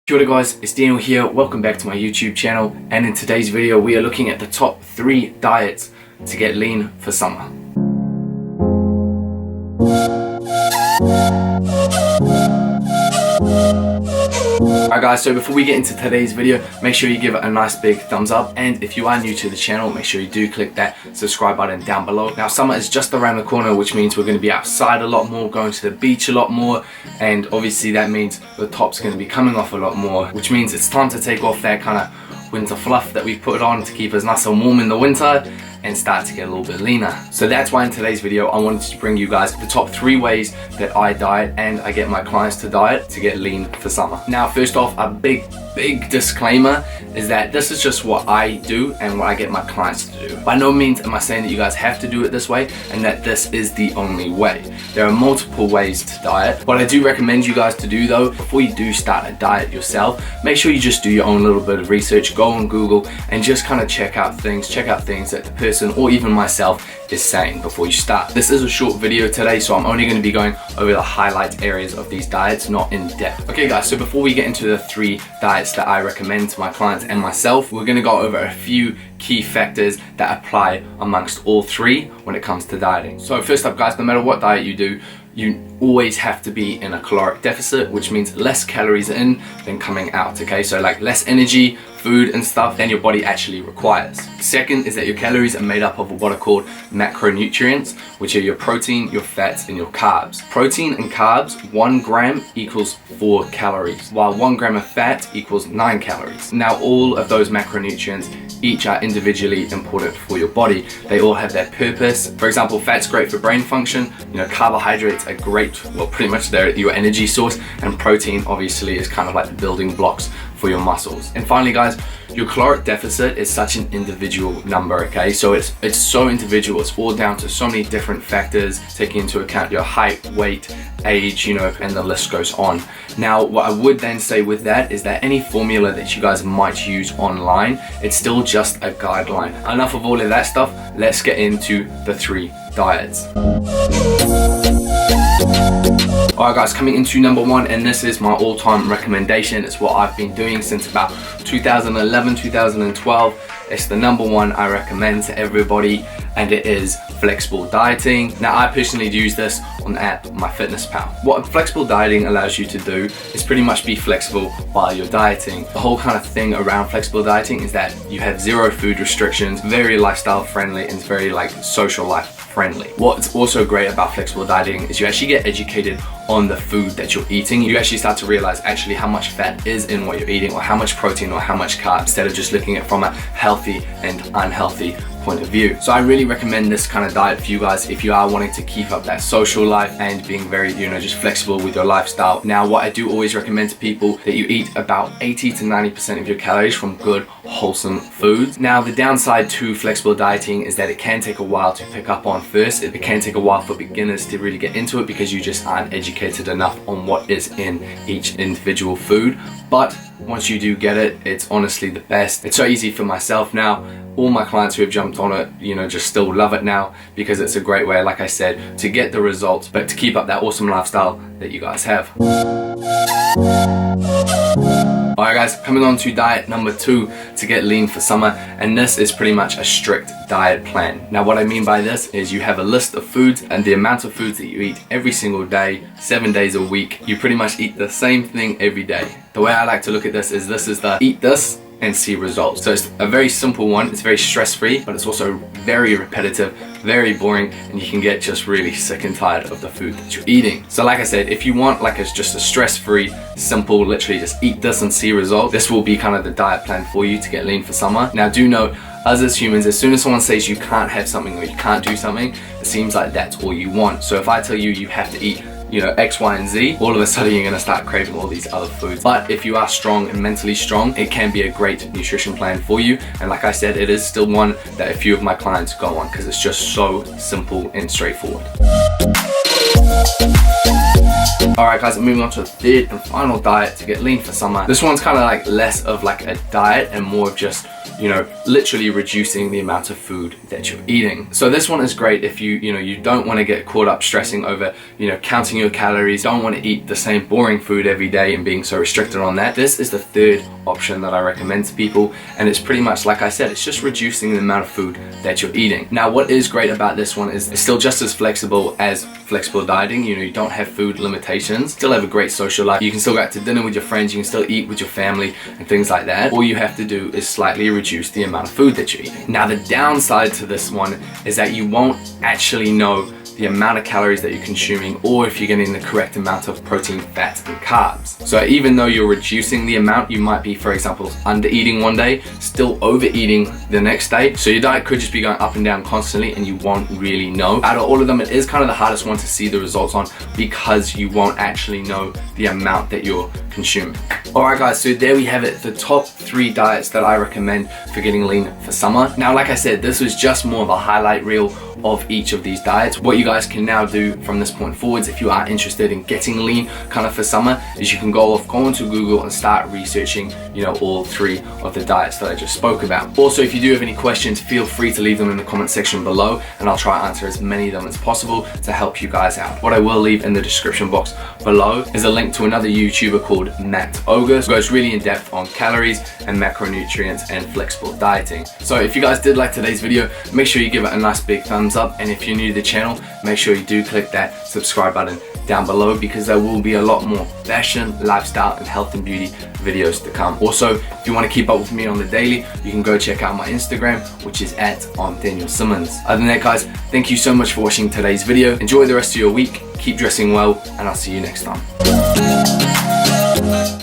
Kia ora guys, it's Daniel here, welcome back to my YouTube channel, and in today's video we are looking at the top 3 diets to get lean for summer. Alright guys, so before we get into today's video, make sure you give it a nice big thumbs up, and if you are new to the channel, make sure you do click that subscribe button down below. Now summer is just around the corner, which means we're going to be outside a lot more, going to the beach a lot more, and obviously that means the top's going to be coming off a lot more, which means it's time to take off that kind of winter fluff that we've put on to keep us nice and warm in the winter and start to get a little bit leaner. So that's why in today's video I wanted to bring you guys the top 3 ways that I diet and I get my clients to diet to get lean for summer. Now first off, a big disclaimer is that this is just what I do and what I get my clients to do. By no means am I saying that you guys have to do it this way and that this is the only way. There are multiple ways to diet. What I do recommend you guys to do though, before you do start a diet yourself, make sure you just do your own little bit of research, go on Google and just kind of check out things that the person or even myself is saying before you start. This is a short video today, so I'm only going to be going over the highlight areas of these diets, not in depth. Okay guys, so before we get into the 3 diets that I recommend to my clients and myself, we're going to go over a few key factors that apply amongst all 3 when it comes to dieting. So first up guys, no matter what diet you do, you always have to be in a caloric deficit, which means less calories in than coming out, okay? So like less energy, food and stuff than your body actually requires. Second is that your calories are made up of what are called macronutrients, which are your protein, your fats and your carbs. Protein and carbs, 1 gram equals 4 calories, while 1 gram of fat equals 9 calories. Now all of those macronutrients each are individually important for your body. They all have their purpose. For example, fat's great for brain function, carbohydrates are great, well pretty much they're your energy source, and protein obviously is kind of like the building blocks for your muscles. And finally guys, your caloric deficit is such an individual number, okay? So it's so individual, it's all down to so many different factors, taking into account your height, weight, age, and the list goes on. Now what I would then say with that is that any formula that you guys might use online, it's still just a guideline. Enough of all of that stuff, let's get into the 3 diets. Alright guys, coming into number 1, and this is my all-time recommendation. It's what I've been doing since about 2011, 2012. It's the number 1 I recommend to everybody, and it is flexible dieting. Now I personally use this on the app myfitnesspal. What flexible dieting allows you to do is pretty much be flexible while you're dieting. The whole kind of thing around flexible dieting is that you have 0 food restrictions, very lifestyle friendly, and it's very like social life friendly. What's also great about flexible dieting is you actually get educated on the food that you're eating. You actually start to realize actually how much fat is in what you're eating, or how much protein or how much carbs, instead of just looking at it from a healthy and unhealthy point of view. So I really recommend this kind of diet for you guys if you are wanting to keep up that social life and being very, just flexible with your lifestyle. Now what I do always recommend to people that you eat about 80 to 90% of your calories from good wholesome foods. Now the downside to flexible dieting is that it can take a while to pick up on first. It can take a while for beginners to really get into it because you just aren't educated enough on what is in each individual food. But once you do get it, it's honestly the best. It's so easy for myself now. All my clients who have jumped on it, just still love it now because it's a great way, like I said, to get the results, but to keep up that awesome lifestyle that you guys have. Alright guys, coming on to diet number 2 to get lean for summer, and this is pretty much a strict diet plan. Now what I mean by this is you have a list of foods and the amount of foods that you eat every single day, 7 days a week. You pretty much eat the same thing every day. The way I like to look at this is the eat this and see results. So it's a very simple one, it's very stress-free, but it's also very repetitive, very boring, and you can get just really sick and tired of the food that you're eating. So like I said, if you want just a stress-free, simple, literally just eat this and see results, this will be kind of the diet plan for you to get lean for summer. Now do note, us as humans, as soon as someone says you can't have something or you can't do something, it seems like that's all you want. So if I tell you you have to eat X, Y, and Z, all of a sudden you're gonna start craving all these other foods. But if you are strong and mentally strong, it can be a great nutrition plan for you. And like I said, it is still one that a few of my clients go on because it's just so simple and straightforward. Alright guys, moving on to the 3rd and final diet to get lean for summer. This one's kind of like less of like a diet and more of just you know, literally reducing the amount of food that you're eating. So this one is great if you don't want to get caught up stressing over, counting your calories, don't want to eat the same boring food every day and being so restricted on that. This is the third option that I recommend to people, and it's pretty much like I said, it's just reducing the amount of food that you're eating. Now what is great about this one is it's still just as flexible as flexible dieting. You don't have food limitations, still have a great social life, you can still go out to dinner with your friends, you can still eat with your family and things like that. All you have to do is slightly reduce the amount of food that you're eating. Now the downside to this one is that you won't actually know the amount of calories that you're consuming, or if you're getting the correct amount of protein, fat, and carbs. So even though you're reducing the amount, you might be, for example, under eating one day, still overeating the next day. So your diet could just be going up and down constantly and you won't really know. Out of all of them, it is kind of the hardest one to see the results on because you won't actually know the amount that you're consuming. Alright guys, so there we have it, the top 3 diets that I recommend for getting lean for summer. Now like I said, this was just more of a highlight reel of each of these diets. What you guys can now do from this point forwards, if you are interested in getting lean kind of for summer, is you can go into Google and start researching, all 3 of the diets that I just spoke about. Also, if you do have any questions, feel free to leave them in the comment section below and I'll try to answer as many of them as possible to help you guys out. What I will leave in the description box below is a link to another YouTuber called Matt Ogre, who goes really in depth on calories and macronutrients and flexible dieting. So if you guys did like today's video, make sure you give it a nice big thumbs up, and if you're new to the channel, make sure you do click that subscribe button down below because there will be a lot more fashion, lifestyle, and health and beauty videos to come. Also, if you want to keep up with me on the daily, you can go check out my Instagram, which is @Simmons. Other than that guys, thank you so much for watching today's video. Enjoy the rest of your week, keep dressing well, and I'll see you next time.